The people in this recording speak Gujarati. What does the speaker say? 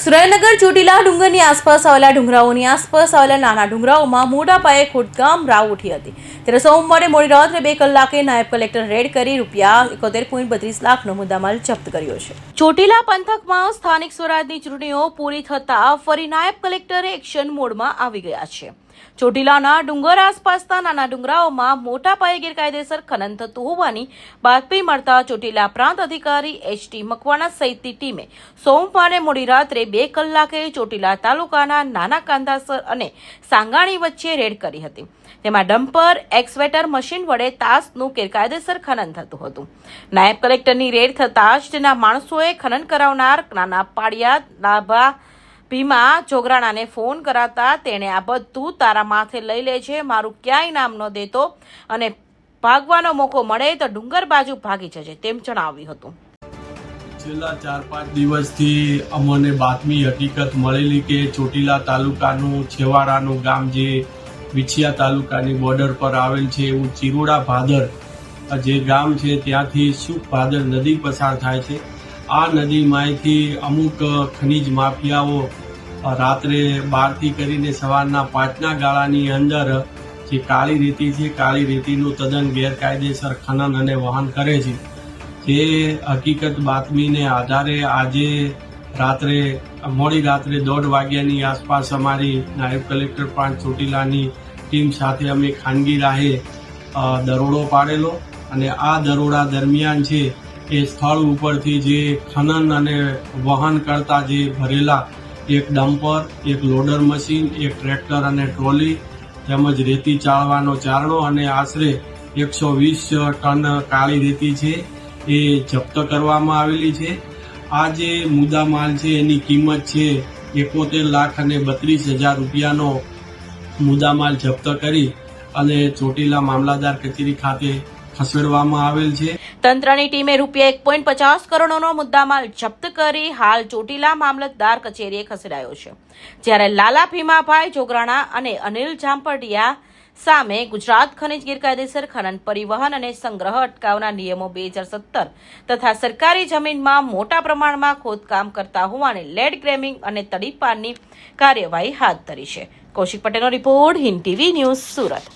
સુરેન્દ્રનગર ચોટીલા ડુંગરની આસપાસ આવેલા ડુંગરાઓની આસપાસ આવેલા નાના ડુંગરાઓમાં મોટા પાયે ખોદકામ રાવ ઉઠી હતી ત્યારે સોમવારે મોડી રાત્રે 2 કલાકે નાયબ કલેક્ટર રેડ કરી ₹71.32 લાખનો મુદ્દામાલ જપ્ત કર્યો છે। ચોટીલા પંથકમાં સ્થાનિક સ્વરાજની ચૂંટણીઓ પૂરી થતા ફરી નાયબ કલેક્ટરે એક્શન મોડમાં આવી ગયા છે। ચોટીલાના ડુંગર આસપાસના નાના ડુંગરાઓમાં મોટા પાયે ગેરકાયદેસર ખનન થતું હોવાની બાતમી મળતા ચોટીલા પ્રાંત અધિકારી HT મકવાણા સહિતની ટીમે સોમવારે મોડી રાત્રે 2 કલાકે ચોટીલા તાલુકાના નાના કાંદાસર અને સાંગાણી વચ્ચે રેડ કરી હતી। તેમાં ડમ્પર એક્સવેટર મશીન વડે તાસનું ગેરકાયદેસર ખનન થતું હતું। નાયબ કલેક્ટરની રેડ થતાં જ તેના માણસોએ ખનન કરાવનાર નાના પાડિયા લાભા ભીમા જોગરાણાને ફોન કરાતા તેણે આ બધું તારા માથે લઈ લે છે, મારું ક્યાંય નામ ન દેતો અને ભાગવાનો મોકો મળે તો ડુંગર બાજુ ભાગી જજે તેમ જણાવ્યું હતું। છેલ્લા 4-5 દિવસથી અમને બાતમી હકીકત મળેલી કે ચોટીલા તાલુકાનું છેવાડાનું ગામ જે વિછિયા તાલુકાની બોર્ડર પર આવેલ છે એવું ચિરોડા ભાદર જે ગામ છે ત્યાંથી શુક ભાદર નદી પસાર થાય છે। આ નદીમાંથી અમુક ખનીજ માફિયાઓ રાત્રે 12થી કરીને સવારના 5ના ગાળાની અંદર જે કાળી રેતી છે કાળી રેતીનું તદ્દન ગેરકાયદેસર ખનન અને વહન કરે છે। જે હકીકત બાતમીને આધારે આજે મોડી રાત્રે 1:30 વાગ્યાની આસપાસ અમારી નાયબ કલેક્ટર પ્રાંત ચોટીલાની ટીમ સાથે અમે ખાનગી રાહે દરોડો પાડેલો અને આ દરોડા દરમિયાન છે એ સ્થળ ઉપરથી જે ખનન અને વહન કરતા જે ભરેલા એક ડમ્પર, એક લોડર મશીન, એક ટ્રેક્ટર અને ટ્રોલી તેમજ રેતી ચાળવાનો ચારણો અને આશરે 120 ટન કાળી રેતી છે એ જપ્ત કરવામાં આવેલી છે। આ જે મુદ્દામાલ છે એની કિંમત છે 71,32,000 રૂપિયાનો મુદ્દામાલ જપ્ત કરી અને ચોટીલા મામલતદાર કચેરી ખાતે ખસેડવામાં આવેલ છે। તંત્રની ટીમે ₹1.50 કરોડનો મુદ્દામાલ જપ્ત કરી હાલ ચોટીલા મામલતદાર કચેરીએ ખસેડાયો છે। જ્યારે લાલા ભીમાભાઈ જોગરાણા અને અનિલ જામપડિયા સામે ગુજરાત ખનિજ ગેરકાયદેસર ખનન પરિવહન અને સંગ્રહ અટકાવના નિયમો 2017 તથા સરકારી જમીનમાં મોટા પ્રમાણમાં ખોદકામ કરતા હોવાની લેડ ગ્રેબિંગ અને તડીપારની કાર્યવાહી હાથ ધરી છે। કૌશિક પટેલનો report, Hind TV news, Surat.